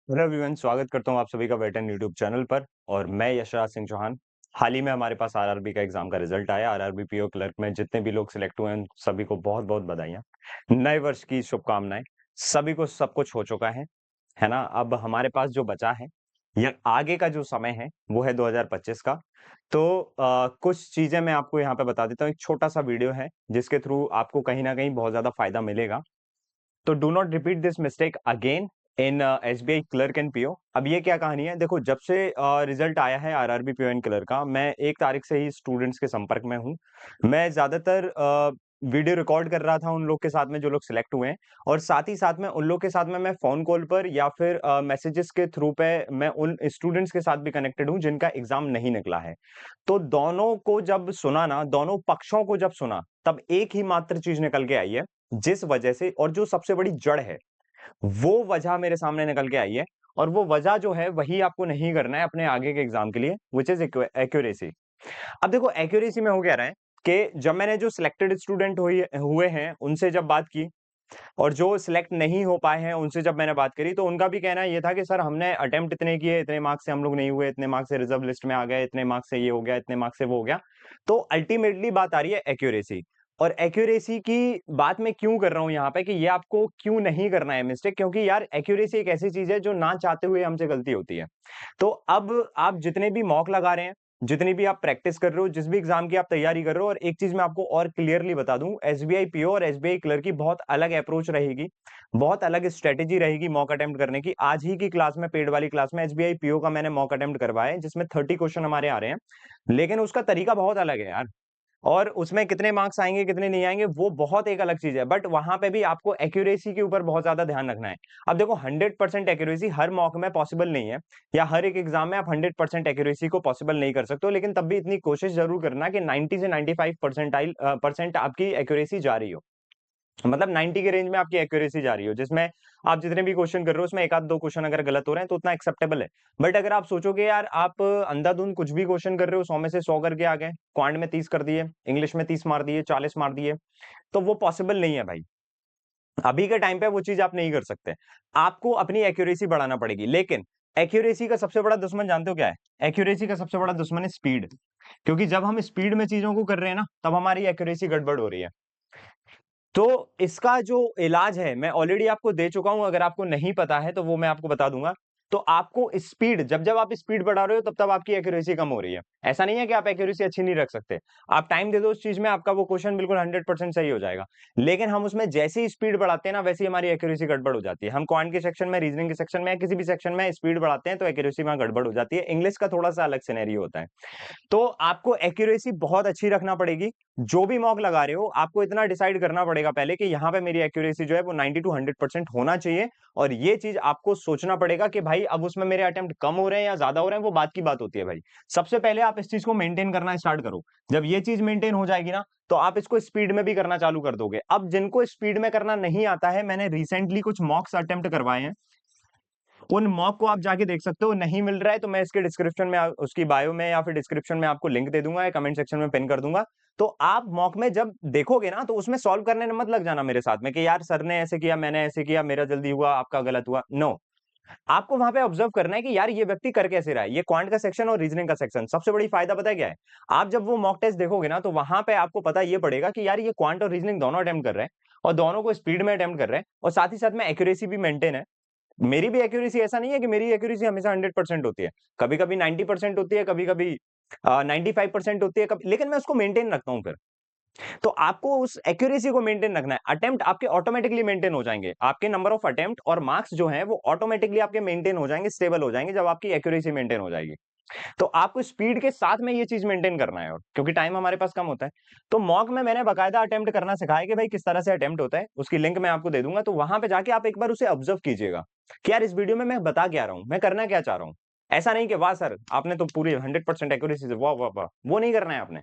Hello everyone, स्वागत करता हूँ आप सभी का वेट एंड यूट्यूब चैनल पर। और मैं यशराज सिंह चौहान। हाल ही में हमारे पास आरआरबी का एग्जाम का रिजल्ट आया। आरआरबी पीओ क्लर्क में जितने भी लोग सिलेक्ट हुए हैं उन सभी को बहुत बहुत बधाइयाँ। नए वर्ष की शुभकामनाएं। सभी को सब कुछ हो चुका है ना। अब हमारे पास जो बचा है या आगे का जो समय है वो है 2025 का। तो कुछ चीजें मैं आपको यहाँ पे बता देता हूँ। एक छोटा सा वीडियो है जिसके थ्रू आपको कहीं ना कहीं बहुत ज्यादा फायदा मिलेगा। तो do not repeat this mistake again in SBI clerk and PO. अब ये क्या कहानी है, देखो जब से रिजल्ट आया है आरआरबी पीओ एंड क्लर्क का, मैं 1 तारीख से ही स्टूडेंट्स के संपर्क में हूँ। मैं ज्यादातर वीडियो रिकॉर्ड कर रहा था उन लोग के साथ में जो लोग सिलेक्ट हुए हैं, और साथ ही साथ में उन लोग के साथ में मैं फोन कॉल पर या फिर मैसेजेस के थ्रू पे मैं उन स्टूडेंट्स के साथ भी कनेक्टेड हूँ जिनका एग्जाम नहीं निकला है। तो दोनों को जब सुना ना, दोनों पक्षों को जब सुना, तब एक ही मात्र चीज निकल के आई है जिस वजह से, और जो सबसे बड़ी जड़ है वो वजह मेरे सामने निकल के आई है। और वो वजह जो है वही आपको नहीं करना है अपने आगे के एग्जाम के लिए, विच इज एक्यूरेसी। अब देखो एक्यूरेसी में हो क्या रहा है कि जब मैंने जो सिलेक्टेड स्टूडेंट हुए हैं उनसे जब बात की, और जो सिलेक्ट नहीं हो पाए हैं उनसे जब मैंने बात करी, तो उनका भी कहना ये था कि सर हमने अटेम्प्ट इतने किए, इतने मार्क्स से हम लोग नहीं हुए, इतने मार्क्स से रिजर्व लिस्ट में आ गए, इतने मार्क्स से ये हो गया, इतने मार्क्स से वो हो गया। तो अल्टीमेटली बात आ रही है एक्यूरेसी। और एक्यूरेसी की बात मैं क्यों कर रहा हूं यहाँ पे कि ये आपको क्यों नहीं करना है मिस्टेक, क्योंकि यार एक्यूरेसी एक ऐसी चीज है जो ना चाहते हुए हमसे गलती होती है। तो अब आप जितने भी मॉक लगा रहे हैं, जितनी भी आप प्रैक्टिस कर रहे हो, जिस भी एग्जाम की आप तैयारी कर रहे हो, और एक चीज मैं आपको और क्लियरली बता दूं, एसबीआई पीओ और एसबीआई क्लर्क की बहुत अलग अप्रोच रहेगी, बहुत अलग स्ट्रेटेजी रहेगी मॉक अटेम्प्ट करने की। आज ही की क्लास में, पेड वाली क्लास में, एसबीआई पीओ का मैंने मॉक अटेम्प्ट करवाया है जिसमें 30 क्वेश्चन हमारे आ रहे हैं, लेकिन उसका तरीका बहुत अलग है यार। और उसमें कितने मार्क्स आएंगे कितने नहीं आएंगे वो बहुत एक अलग चीज है, बट वहां पे भी आपको एक्यूरेसी के ऊपर बहुत ज्यादा ध्यान रखना है। अब देखो 100% एक्यूरेसी हर मॉक में पॉसिबल नहीं है, या हर एक एग्जाम में आप 100% एक्यूरेसी को पॉसिबल नहीं कर सकते हो, लेकिन तब भी इतनी कोशिश जरूर करना कि 90 से 95% आपकी एक्यूरेसी जा रही हो। मतलब 90 के रेंज में आपकी एक्यूरेसी जा रही हो, जिसमें आप जितने भी क्वेश्चन कर रहे हो उसमें एक आध दो क्वेश्चन अगर गलत हो रहे हैं तो उतना एक्सेप्टेबल है। बट अगर आप सोचोगे यार आप अंधाधुंध कुछ भी क्वेश्चन कर रहे हो, 100 में से 100 करके आ गए, क्वांट में 30 कर दिए, इंग्लिश में 30 मार दिए, 40 मार दिए, तो वो पॉसिबल नहीं है भाई। अभी के टाइम पे वो चीज आप नहीं कर सकते। आपको अपनी एक्यूरेसी बढ़ाना पड़ेगी, लेकिन एक्यूरेसी का सबसे बड़ा दुश्मन जानते हो क्या है? एक्यूरेसी का सबसे बड़ा दुश्मन है स्पीड। क्योंकि जब हम स्पीड में चीजों को कर रहे हैं ना, तब हमारी एक्यूरेसी गड़बड़ हो रही है। तो इसका जो इलाज है मैं ऑलरेडी आपको दे चुका हूं, अगर आपको नहीं पता है तो वो मैं आपको बता दूंगा। तो आपको स्पीड, जब जब आप स्पीड बढ़ा रहे हो तब तब आपकी एक्यूरेसी कम हो रही है। ऐसा नहीं है कि आप एक्यूरेसी अच्छी नहीं रख सकते। आप टाइम दे दो उस चीज में, आपका वो क्वेश्चन बिल्कुल 100% सही हो जाएगा। लेकिन हम उसमें जैसे ही स्पीड बढ़ाते हैं ना, वैसे ही हमारी एक्यूरेसी गड़बड़ हो जाती है। हम क्वांट के सेक्शन में, रीजनिंग के सेक्शन में, या किसी भी सेक्शन में स्पीड बढ़ाते हैं तो एक्यूरेसी वहां गड़बड़ हो जाती है। इंग्लिश का थोड़ा सा अलग सिनेरियो होता है। तो आपको एक्यूरेसी बहुत अच्छी रखना पड़ेगी। जो भी मॉक लगा रहे हो आपको इतना डिसाइड करना पड़ेगा पहले कि यहाँ पे मेरी एक्यूरेसी जो है वो 90 टू 100% होना चाहिए। और ये चीज आपको सोचना पड़ेगा कि भाई अब उसमें मेरे अटेम्प्ट कम हो रहे हैं या ज्यादा हो रहे हैं, वो बात की बात होती है भाई। सबसे पहले आप इस चीज को मेंटेन करना स्टार्ट करो। जब ये चीज मेंटेन हो जाएगी ना, तो आप इसको स्पीड में भी करना चालू कर दोगे। अब जिनको स्पीड में करना नहीं आता है, मैंने रिसेंटली कुछ मॉक्स अटेम्प्ट करवाए हैं, उन मॉक को आप जाके देख सकते हो। नहीं मिल रहा है तो मैं इसके डिस्क्रिप्शन में, उसकी बायो में या फिर डिस्क्रिप्शन में आपको लिंक दे दूंगा या कमेंट सेक्शन में पिन कर दूंगा। तो आप मॉक में जब देखोगे ना, तो उसमें सॉल्व करने में मत लग जाना मेरे साथ में कि यार सर ने ऐसे किया, मैंने ऐसे किया, मेरा जल्दी हुआ, आपका गलत हुआ। नो, आपको वहां पे ऑब्जर्व करना है कि यार ये व्यक्ति कर कैसे रहा है। ये क्वांट का सेक्शन और रीजनिंग का सेक्शन, सबसे बड़ी फायदा पता है क्या है? आप जब वो मॉक टेस्ट देखोगे ना, तो वहां पे आपको पता ये पड़ेगा कि यार ये क्वांट और रीजनिंग दोनों अटेम्प्ट कर रहे हैं, और दोनों को स्पीड में अटेम्प्ट कर रहे हैं, और साथ ही साथ में एक्यूरेसी भी मेंटेन है। मेरी भी एक्यूरेसी, ऐसा नहीं है कि मेरी एक्यूरेसी हमेशा 100% होती है। कभी कभी 90% होती है, कभी कभी 95% होती है, लेकिन मैं उसको मेंटेन रखता हूँ फिर। तो आपको उस एक्यूरेसी को मेंटेन रखना है। अटेम्प्ट आपके ऑटोमेटिकली मेंटेन हो जाएंगे, आपके नंबर ऑफ अटेम्प्ट और मार्क्स जो है वो ऑटोमेटिकली आपके मेंटेन हो जाएंगे, स्टेबल हो जाएंगे, जब आपकी एक्यूरेसी मेंटेन हो जाएगी। तो आपको स्पीड के साथ में ये चीज मेंटेन करना है, और क्योंकि टाइम हमारे पास कम होता है। तो मॉक में मैंने बकायदा अटेम्प्ट करना सिखाया कि भाई किस तरह से अटेम्प्ट होता है, उसकी लिंक मैं आपको दे दूंगा। तो वहां पे जाके आप एक बार उसे ऑब्जर्व कीजिएगा कि यार इस वीडियो में मैं बता क्या रहा हूं, मैं करना क्या चाह रहा हूं। ऐसा नहीं कि वाह सर आपने तो पूरी 100% एक्यूरेसी से, वाह वाह वाह, वो नहीं करना है आपने।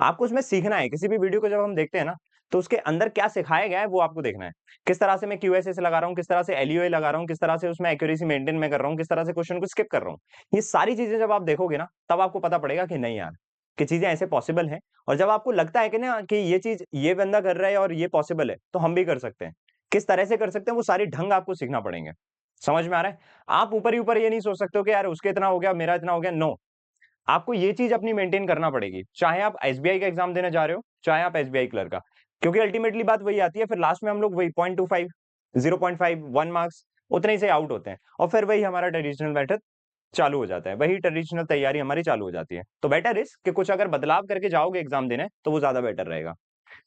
आपको उसमें सीखना है। किसी भी वीडियो को जब हम देखते हैं ना, तो उसके अंदर क्या सिखाया गया है वो आपको देखना है। किस तरह से मैं क्यूएसएस लगा रहा हूँ, किस तरह से एलयूए लगा रहा हूँ, किस तरह से उसमें एक्यूरेसी मेंटेन में कर रहा हूँ, किस तरह से क्वेश्चन को स्किप कर रहा हूँ। ये सारी चीजें जब आप देखोगे ना, तब आपको पता पड़ेगा कि नहीं यार, कि चीजें ऐसे पॉसिबल हैं। और जब आपको लगता है कि ना कि ये चीज ये बंदा कर रहा है और ये पॉसिबल है, तो हम भी कर सकते हैं। किस तरह से कर सकते हैं वो सारी ढंग आपको सीखना पड़ेंगे। समझ में आ रहा है? आप ऊपर ही ऊपर ये नहीं सोच सकते हो कि यार उसके इतना हो गया, मेरा इतना हो गया, नो। आपको ये चीज़ अपनी मेंटेन करना पड़ेगी, चाहे आप एसबीआई का एग्ज़ाम देने जा रहे हो, चाहे आप एसबीआई क्लर्क का। क्योंकि अल्टीमेटली बात वही आती है, फिर लास्ट में हम लोग वही 0.25, 0.5, 1 मार्क्स उतने ही से आउट होते हैं और फिर वही हमारा ट्रेडिशनल मेथड चालू हो जाता है, वही ट्रेडिशनल तैयारी हमारी चालू हो जाती है। तो बेटर इज़ कि कुछ अगर बदलाव करके जाओगे एग्ज़ाम देने, तो वो ज़्यादा बेटर रहेगा।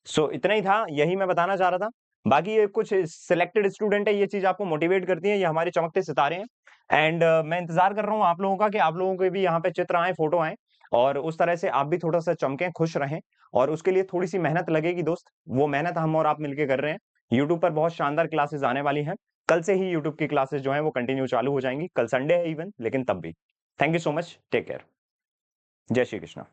सो इतना ही था, यही मैं बताना चाह रहा था। बाकी ये कुछ सिलेक्टेड स्टूडेंट है, ये चीज़ आपको मोटिवेट करती है, ये हमारे चमकते सितारे हैं। एंड मैं इंतज़ार कर रहा हूँ आप लोगों का कि आप लोगों के भी यहाँ पे चित्र आएँ, फ़ोटो आएँ और उस तरह से आप भी थोड़ा-सा चमकें, खुश रहें और उसके लिए थोड़ी-सी मेहनत लगेगी दोस्त, वो मेहनत हम और आप मिलके कर रहे हैं। यूट्यूब पर बहुत शानदार क्लासेस आने वाली हैं। कल से ही यूट्यूब की क्लासेस जो हैं वो कंटिन्यू चालू हो जाएँगी। कल संडे है इवन, लेकिन तब भी। Thank you so much, take care. जय श्री कृष्णा।